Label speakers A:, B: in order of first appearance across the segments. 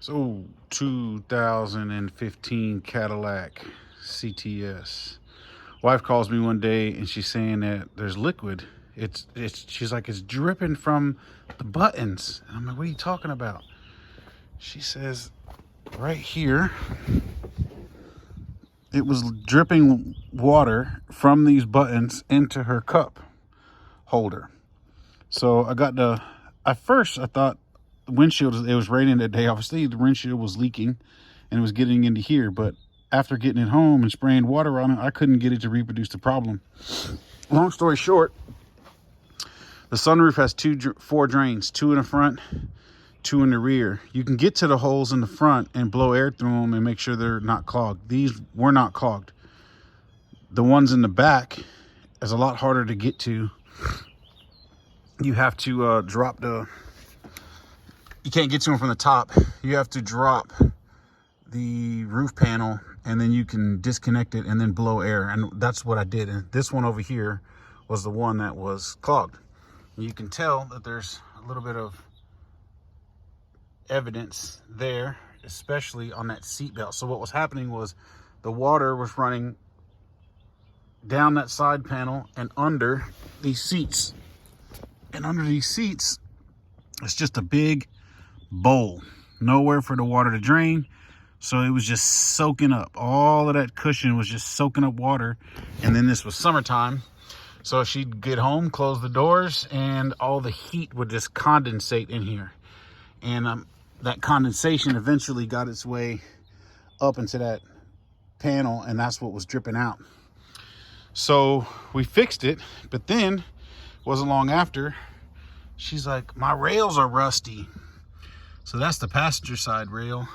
A: So 2015 Cadillac CTS. Wife calls me one day and she's saying that there's liquid. She's like, it's dripping from the buttons. And I'm like, what are you talking about? She says right here, it was dripping water from these buttons into her cup holder. So at first I thought the windshield, it was raining that day. Obviously the windshield was leaking and it was getting into here. But after getting it home and spraying water on it, I couldn't get it to reproduce the problem. Long story short, the sunroof has four drains, two in the front, two in the rear. You can get to the holes in the front and blow air through them and make sure they're not clogged. These were not clogged. The ones in the back is a lot harder to get to. You have to you can't get to them from the top. You have to drop the roof panel and then you can disconnect it and then blow air. And that's what I did. And this one over here was the one that was clogged. You can tell that there's a little bit of evidence there, especially on that seat belt. So what was happening was the water was running down that side panel and under these seats. And under these seats, it's just a big bowl. Nowhere for the water to drain. So it was just soaking up. All of that cushion was just soaking up water. And then this was summertime. So she'd get home, close the doors, and all the heat would just condensate in here. And that condensation eventually got its way up into that panel, and that's what was dripping out. So we fixed it, but then wasn't long after, she's like, my rails are rusty. So that's the passenger side rail,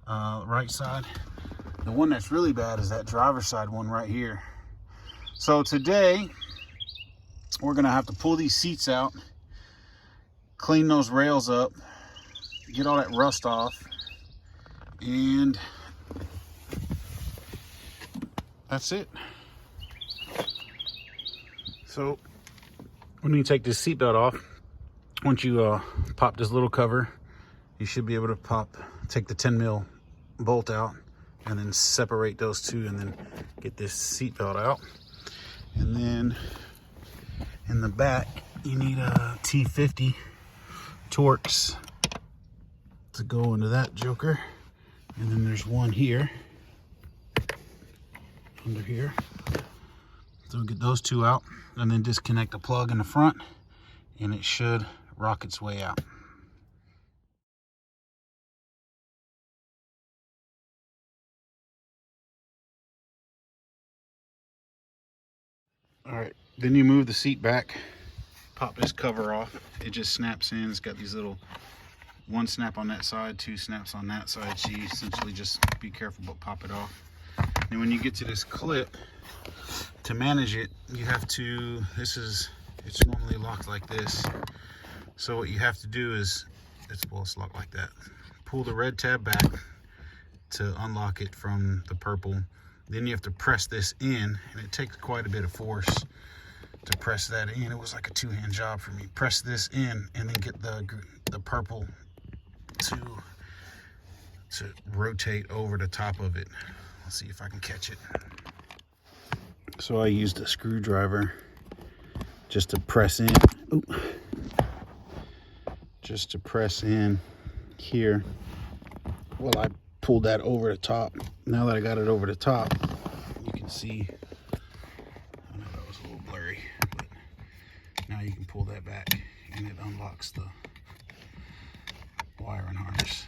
A: right side. The one that's really bad is that driver's side one right here. So today we're gonna have to pull these seats out, clean those rails up, get all that rust off, and that's it. So when you take this seatbelt off, once you pop this little cover, you should be able to take the 10 mil bolt out and then separate those two and then get this seatbelt out. And then in the back, you need a T50 Torx to go into that joker. And then there's one here, under here. So we'll get those two out and then disconnect the plug in the front and it should rock its way out. All right, then you move the seat back, pop this cover off. It just snaps in. It's got these little, one snap on that side, two snaps on that side. So you essentially just be careful but pop it off. And when you get to this clip, to manage it, you have to, it's normally locked like this. So what you have to do is, it's locked like that. Pull the red tab back to unlock it from the purple. Then you have to press this in, and it takes quite a bit of force to press that in. It was like a two-hand job for me. Press this in, and then get the purple to rotate over the top of it. Let's see if I can catch it. So I used a screwdriver just to press in. Ooh. Just to press in here. Well, I pulled that over the top. Now that I got it over the top, you can see, I know that was a little blurry, but now you can pull that back and it unlocks the wiring harness.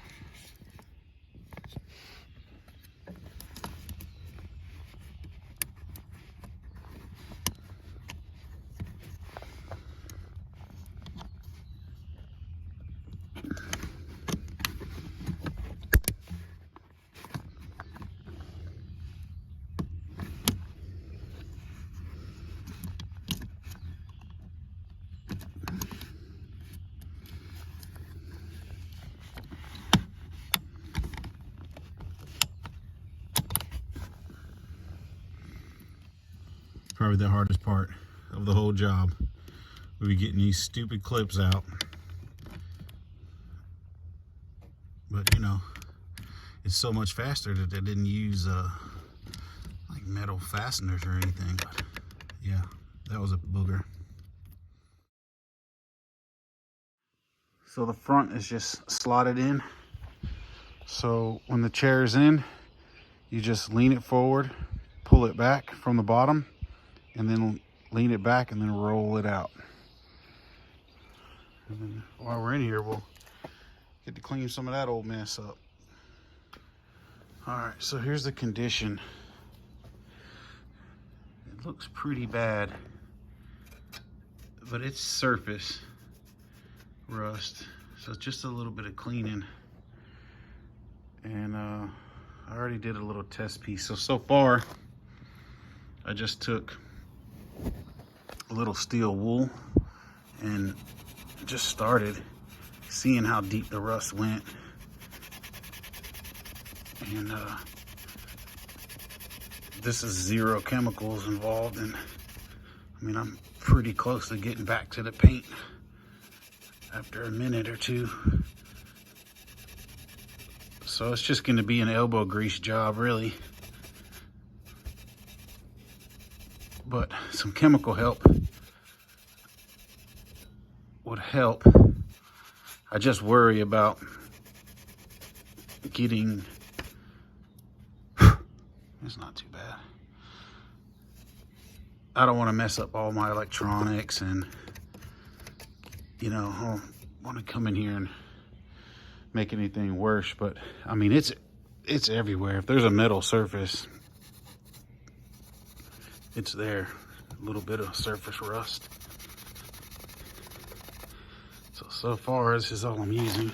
A: Probably the hardest part of the whole job. We'll be getting these stupid clips out. But it's so much faster that they didn't use like metal fasteners or anything. But yeah, that was a booger. So the front is just slotted in. So when the chair is in, you just lean it forward, pull it back from the bottom, and then lean it back and then roll it out. And then while we're in here, we'll get to clean some of that old mess up. All right, so here's the condition. It looks pretty bad, but it's surface rust. So just a little bit of cleaning. And I already did a little test piece. So far, I just took a little steel wool and just started seeing how deep the rust went. And this is 0 chemicals involved, and I mean, I'm pretty close to getting back to the paint after a minute or two. So it's just going to be an elbow grease job, really. But some chemical help would help. I just worry about getting, it's not too bad. I don't want to mess up all my electronics, and you know, I don't want to come in here and make anything worse. But I mean, it's everywhere. If there's a metal surface, it's there. A little bit of surface rust. So far, this is all I'm using.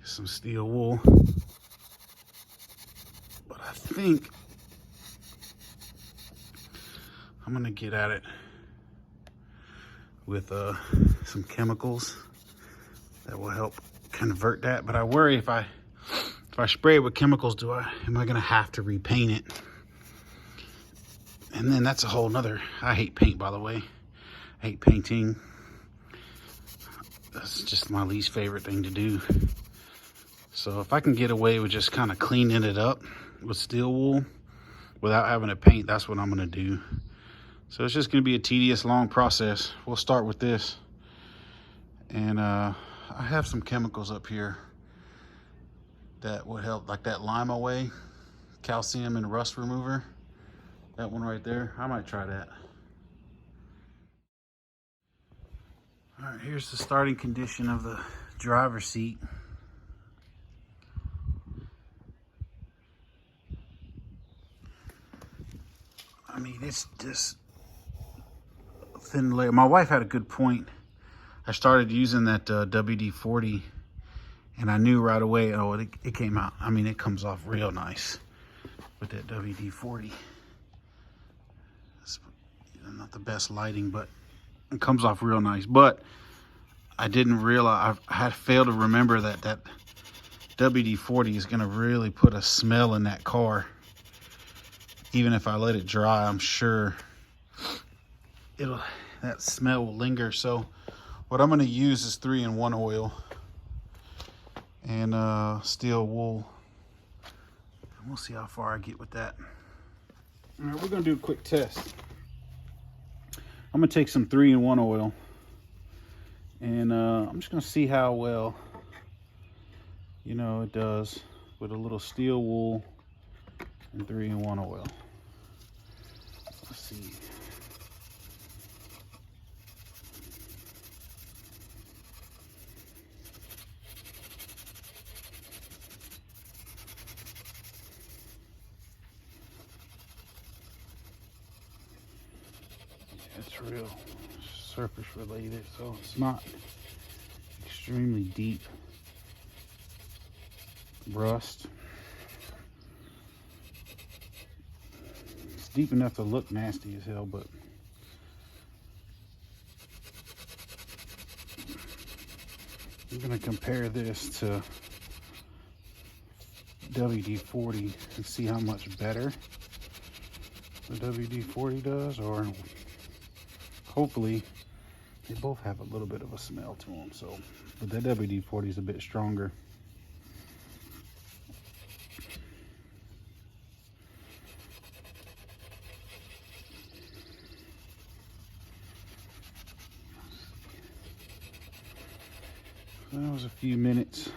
A: Some steel wool. But I think I'm gonna get at it with some chemicals that will help convert that. But I worry if I spray it with chemicals, am I gonna have to repaint it? And then that's a whole nother, I hate paint, by the way. I hate painting. That's just my least favorite thing to do. So if I can get away with just kind of cleaning it up with steel wool without having to paint, that's what I'm gonna do. So it's just gonna be a tedious, long process. We'll start with this. And I have some chemicals up here that would help, like that Lime Away calcium and rust remover. That one right there, I might try that. All right, here's the starting condition of the driver's seat. I mean, it's just a thin layer. My wife had a good point. I started using that WD-40, and I knew right away, oh, it came out. I mean, it comes off real nice with that WD-40. It's not the best lighting, but it comes off real nice. But I didn't realize, I had failed to remember that WD-40 is going to really put a smell in that car. Even if I let it dry, I'm sure that smell will linger. So what I'm going to use is 3-in-1 oil and steel wool. And we'll see how far I get with that. All right, we're going to do a quick test. I'm going to take some 3-in-1 oil, and I'm just going to see how well, you know, it does with a little steel wool and 3-in-1 oil. Let's see. It's real surface related, so it's not extremely deep rust. It's deep enough to look nasty as hell, but I'm gonna compare this to WD-40 and see how much better the WD-40 does, or hopefully they both have a little bit of a smell to them. So, but that WD-40 is a bit stronger. That was a few minutes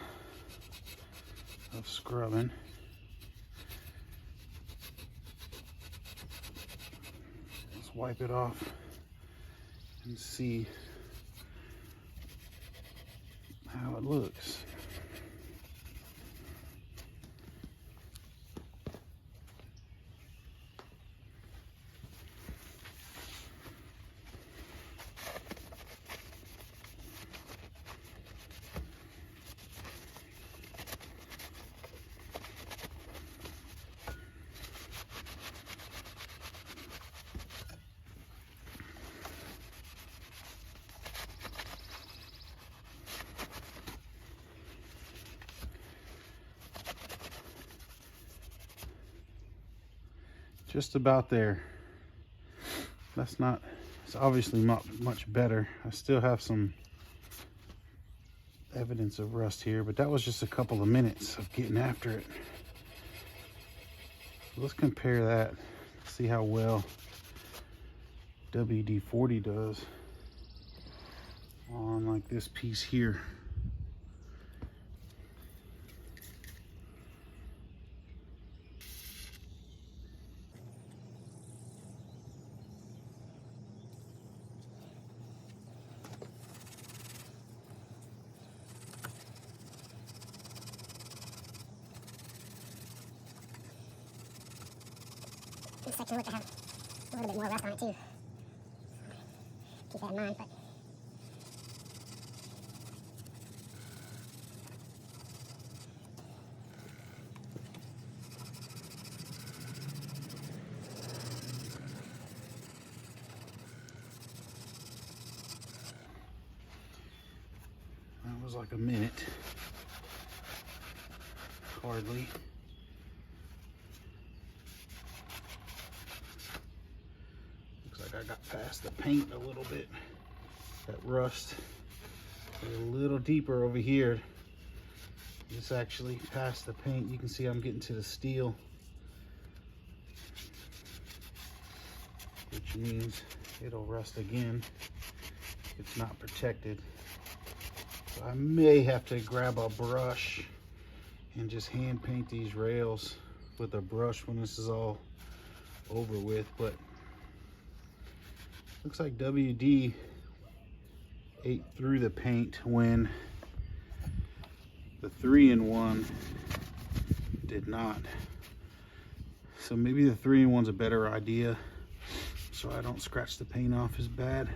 A: of scrubbing. Let's wipe it off and see how it looks. Just about there. That's not, it's obviously not much better. I still have some evidence of rust here, but that was just a couple of minutes of getting after it. Let's compare that, see how well WD-40 does on like this piece here.
B: This section looks to have a little bit more rust on it too. Keep that in mind, but
A: that was like a minute. Hardly. Looks like I got past the paint a little bit. That rust is a little deeper over here. It's actually past the paint. You can see I'm getting to the steel, which means it'll rust again if it's not protected. So I may have to grab a brush and just hand paint these rails with a brush when this is all over with. But looks like WD ate through the paint when the 3-in-1 did not. So maybe the 3-in-1's a better idea, so I don't scratch the paint off as bad.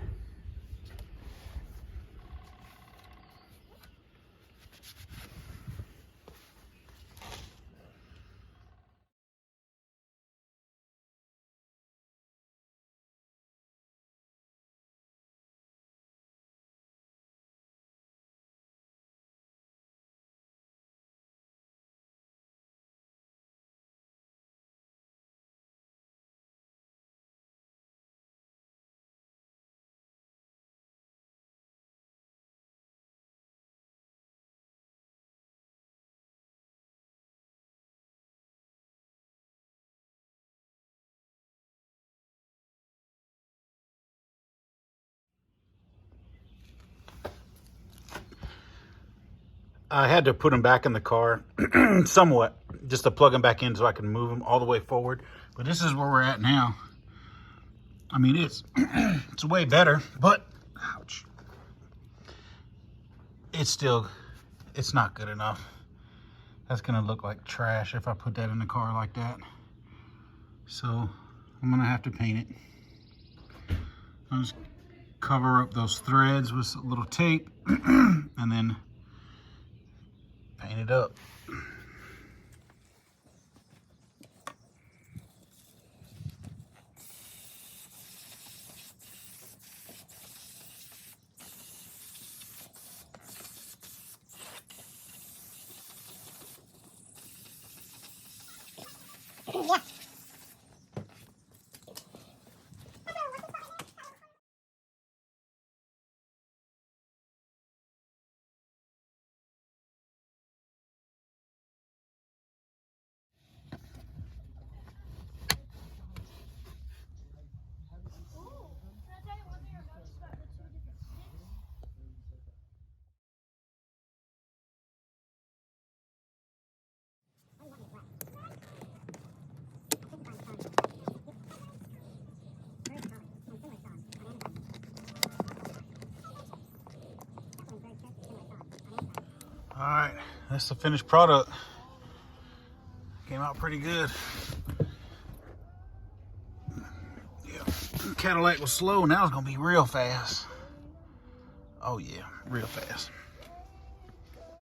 A: I had to put them back in the car somewhat, just to plug them back in so I can move them all the way forward. But this is where we're at now. I mean, it's it's way better, but ouch, it's not good enough. That's gonna look like trash if I put that in the car like that. So I'm gonna have to paint it. I'll just cover up those threads with a little tape and then paint it up.
B: yeah.
A: Alright, that's the finished product. Came out pretty good. Yeah, Cadillac was slow, now it's gonna be real fast. Oh yeah, real fast.